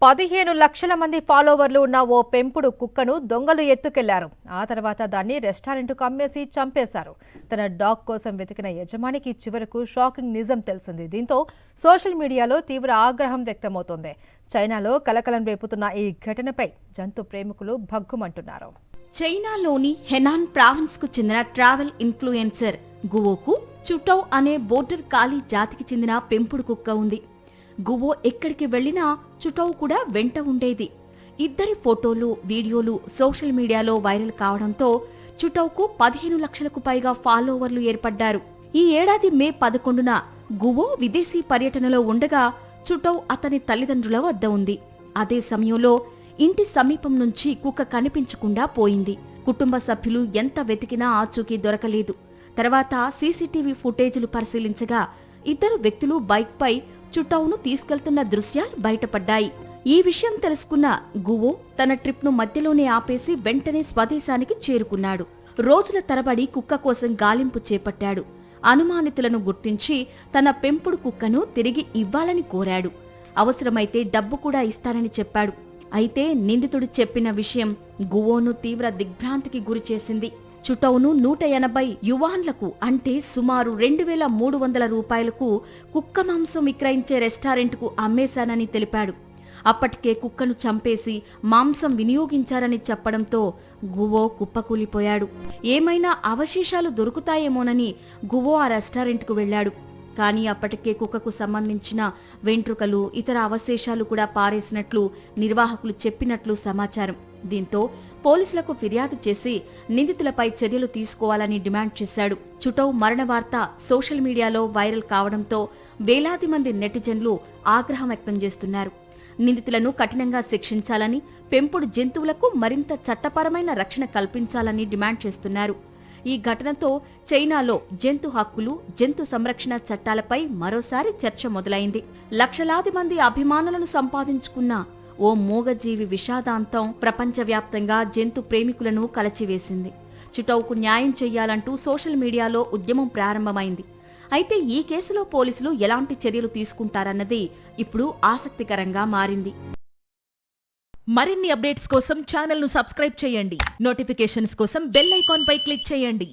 15 లక్షల మంది ఫాలోవర్లు ఉన్న ఓ పెంపుడు కుక్కను దొంగలు ఎత్తుకెళ్లారు. ఆ తర్వాత దాన్ని రెస్టారెంట్కు అమ్మేసి చంపేశారు. తన డాగ్ కోసం వెతికిన యజమానికి చివరకు షాకింగ్ నిజం తెలిసింది. దీంతో సోషల్ మీడియాలో తీవ్ర ఆగ్రహం వ్యక్తమవుతోంది. చైనాలో కలకలం రేపుతున్న ఈ ఘటనపై జంతు ప్రేమికులు భగ్గుమంటున్నారు. చైనాలోని హెనాన్ ప్రావిన్స్కు చెందిన ట్రావెల్ ఇన్ఫ్లుయెన్సర్ గువోకు చుటౌ అనే బోర్డర్ కాలీ జాతికి చెందిన పెంపుడు కుక్క ఉంది. గువో ఎక్కడికి వెళ్లినా చుటౌ కూడా వెంట ఉండేది. ఇద్దరి ఫోటోలు, వీడియోలు సోషల్ మీడియాలో వైరల్ కావడంతో చుటౌకు 15 లక్షలకు పైగా ఫాలోవర్లు ఏర్పడ్డారు. ఈ ఏడాది మే 11న గువో విదేశీ పర్యటనలో ఉండగా చుటౌ అతని తల్లిదండ్రుల వద్ద ఉంది. అదే సమయంలో ఇంటి సమీపం నుంచి కుక్క కనిపించకుండా పోయింది. కుటుంబ సభ్యులు ఎంత వెతికినా ఆచూకీ దొరకలేదు. తర్వాత సీసీటీవీ ఫుటేజీలు పరిశీలించగా ఇద్దరు వ్యక్తులు బైక్పై చుటౌను తీసుకెళ్తున్న దృశ్యాలు బయటపడ్డాయి. ఈ విషయం తెలుసుకున్న గువో తన ట్రిప్ను మధ్యలోనే ఆపేసి వెంటనే స్వదేశానికి చేరుకున్నాడు. రోజుల తరబడి కుక్క కోసం గాలింపు చేపట్టాడు. అనుమానితులను గుర్తించి తన పెంపుడు కుక్కను తిరిగి ఇవ్వాలని కోరాడు. అవసరమైతే డబ్బు కూడా ఇస్తానని చెప్పాడు. అయితే నిందితుడు చెప్పిన విషయం గువోను తీవ్ర దిగ్భ్రాంతికి గురిచేసింది. చుటౌను 180 యువాన్లకు అంటే సుమారు 2300 రూపాయలకు కుక్క మాంసం విక్రయించే రెస్టారెంట్కు అమ్మేశానని తెలిపాడు. అప్పటికే కుక్కను చంపేసి మాంసం వినియోగించారని చెప్పడంతో గువో కుప్పకూలిపోయాడు. ఏమైనా అవశేషాలు దొరుకుతాయేమోనని గువో ఆ రెస్టారెంట్కు వెళ్లాడు. కానీ అప్పటికే కుక్కకు సంబంధించిన వెంట్రుకలు, ఇతర అవశేషాలు కూడా పారేసినట్లు నిర్వాహకులు చెప్పినట్లు సమాచారం. దీంతో పోలీసులకు ఫిర్యాదు చేసి నిందితులపై చర్యలు తీసుకోవాలని డిమాండ్ చేశాడు. చుటౌ మరణ వార్త సోషల్ మీడియాలో వైరల్ కావడంతో వేలాది మంది నెటిజన్లు ఆగ్రహం వ్యక్తం చేస్తున్నారు. నిందితులను కఠినంగా శిక్షించాలని, పెంపుడు జంతువులకు మరింత చట్టపరమైన రక్షణ కల్పించాలని డిమాండ్ చేస్తున్నారు. ఈ ఘటనతో చైనాలో జంతు హక్కులు, జంతు సంరక్షణ చట్టాలపై మరోసారి చర్చ మొదలైంది. లక్షలాది మంది అభిమానులను సంపాదించుకున్న ఓ మూగజీవి విషాదాంతం ప్రపంచవ్యాప్తంగా జంతు ప్రేమికులను కలచివేసింది. చుటౌకు న్యాయం చెయ్యాలంటూ సోషల్ మీడియాలో ఉద్యమం ప్రారంభమైంది. అయితే ఈ కేసులో పోలీసులు ఎలాంటి చర్యలు తీసుకుంటారన్నది ఇప్పుడు ఆసక్తికరంగా మారింది. మరిన్ని అప్డేట్స్ కోసం ఛానల్ను సబ్స్క్రైబ్ చేయండి. నోటిఫికేషన్స్ కోసం బెల్ ఐకాన్ పై క్లిక్ చేయండి.